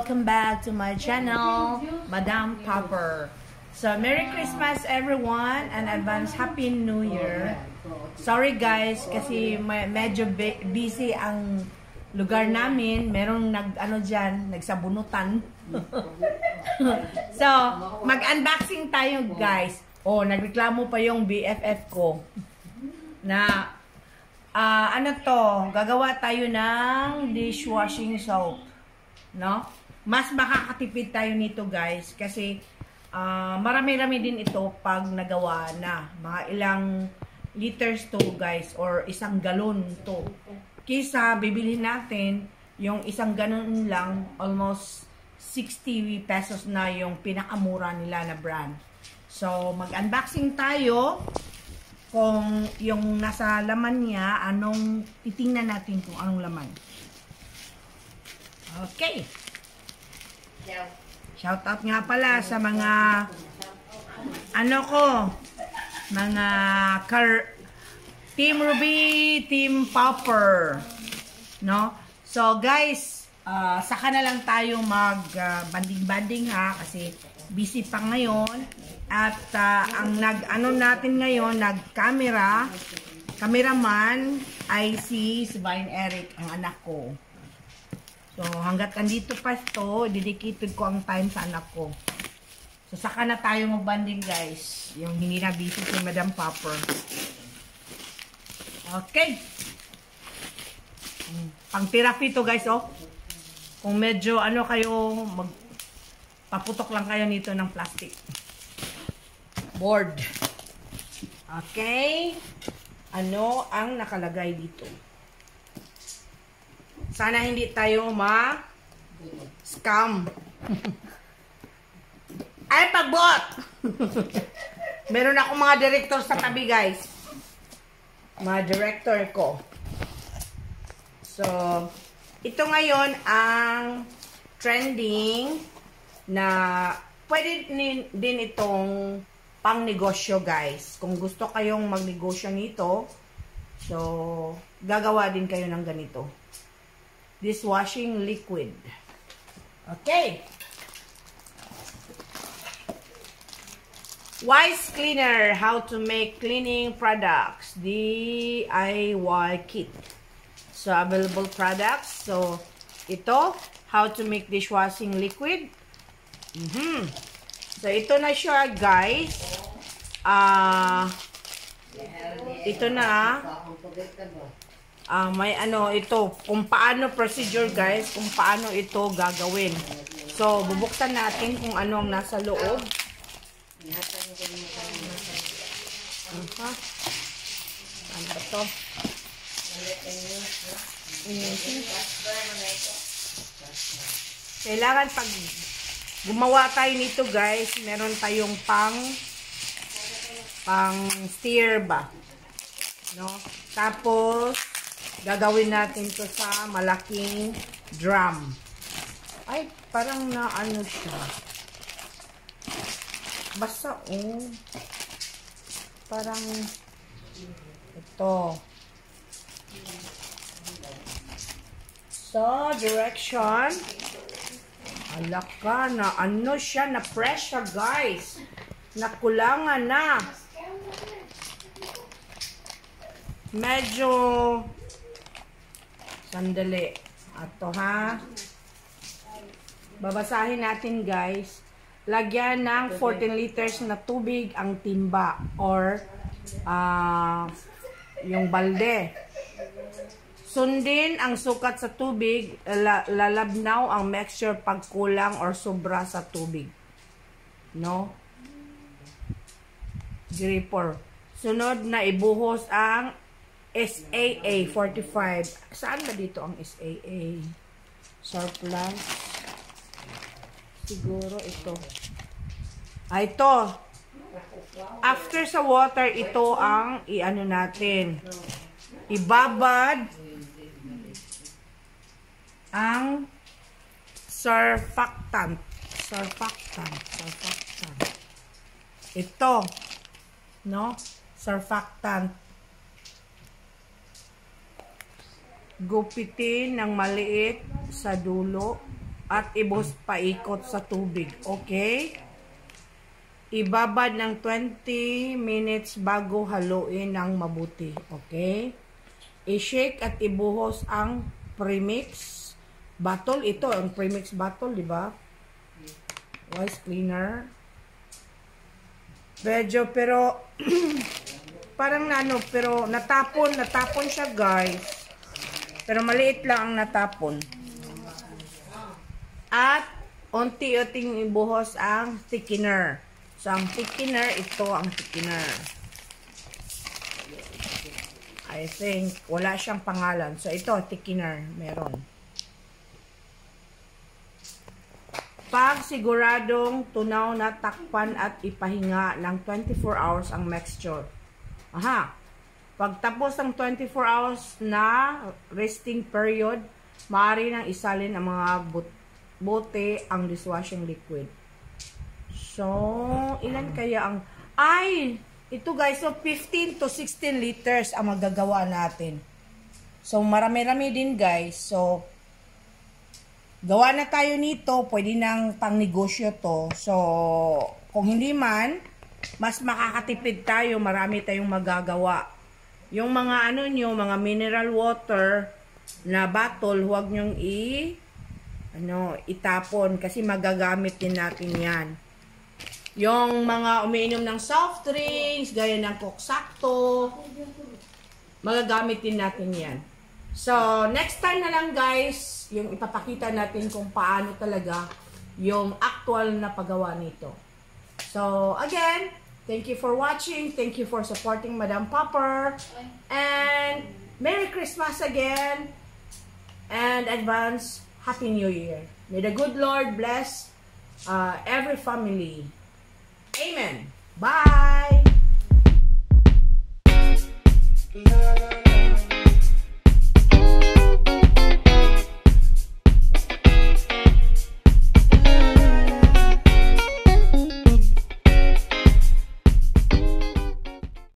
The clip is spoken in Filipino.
welcome back to my channel, Madam Popper. So, Merry Christmas everyone and advance Happy New Year. Sorry guys, kasi medyo busy ang lugar namin. Merong nagsabunutan. So, mag-unboxing tayo guys. Oh, nagreklamo pa yung BFF ko na gagawa tayo ng dishwashing soap, no? Mas makakatipid tayo nito guys kasi marami-rami din ito pag nagawa na. Mga ilang liters to guys or isang galon to. Kisa bibili natin yung isang galon lang, almost 60 pesos na yung pinakamura nila na brand. So, mag-unboxing tayo. Kung yung nasa laman niya, titingnan natin kung anong laman. Okay. Shout out nga pala sa mga mga Team Ruby, Team Popper, no? So guys, saka na lang tayo mag-banding-banding ha kasi busy pa ngayon. At ang natin ngayon, cameraman ay si Brian Eric, ang anak ko. So, hanggat andito pa ito, dedicated ko ang time sa anak ko. So, saka na tayo mag-banding guys. Yung hindi na busy si Madam Popper. Okay. Pang therapy to guys, oh. Kung medyo kayo, paputok lang kayo nito ng plastic. Board. Okay. Ano ang nakalagay dito? Sana hindi tayo scam. Ay, pagbot! Meron ako mga director sa tabi, guys. Mga director ko. So, ito ngayon ang trending na pwede din itong pang negosyo guys. Kung gusto kayong magnegosyo nito, so gagawa din kayo ng ganito. Dishwashing liquid. Okay. Wise Cleaner, how to make cleaning products. DIY kit. So available products. So ito, how to make dishwashing liquid. So, ito na siya, guys. Ito na. May ito. Kung paano procedure, guys. Kung paano ito gagawin. So, bubuksan natin kung ano ang nasa loob. Ano ito? Kailangan pag gumawa tayo nito guys, meron tayong pang steer ba, no? Tapos gagawin natin to sa malaking drum. Ay, parang siya. Basta parang ito. So, direction. Alaka na, siya, na pressure guys. Nakulangan na. Medyo, sandali. Ato ha. Babasahin natin guys. Lagyan ng 14 liters na tubig ang timba or yung balde. Sundin ang sukat sa tubig, lalabnaw ang mixture pag kulang or sobra sa tubig. No? Gripper. Sunod na ibuhos ang SAA 45. Saan ba dito ang SAA? Surplus. Siguro ito. Ito. After sa water, ito ang natin. Ibabad ang surfactant. Ito, no? Surfactant. Gupitin ng maliit sa dulo at ibuhos paikot sa tubig. Okay? Ibabad ng 20 minutes bago haluin ng mabuti. Okay? I-shake at ibuhos ang premix bottle. Ito, ang premix bottle, di ba? Rice cleaner. Medyo, pero parang pero natapon siya, guys. Pero maliit lang ang natapon. At unti-unting ibuhos ang thickener. So, ang thickener, ito ang thickener. I think, wala siyang pangalan. So, ito, thickener, meron. Pag siguradong tunaw na takpan at ipahinga ng 24 hours ang mixture. Aha. Pagtapos ng 24 hours na resting period, maaari nang isalin ang mga bote ang dishwashing liquid. So, ilan kaya ang... Ay! Ito guys, so 15 to 16 liters ang magagawa natin. So, marami-rami din guys. So, gawa na tayo nito. Pwede nang pang-negosyo to. So, kung hindi man, mas makakatipid tayo. Marami tayong magagawa. Yung mga mga mineral water na bottle, huwag nyong itapon kasi magagamit din natin yan. Yung mga umiinom ng soft drinks, gaya ng Coke Sakto, magagamit din natin yan. So, next time na lang guys, yung ipapakita natin kung paano talaga yung actual na paggawa nito. So, again, thank you for watching. Thank you for supporting Madam Popper. And Merry Christmas again. And advance Happy New Year. May the good Lord bless every family. Amen. Bye!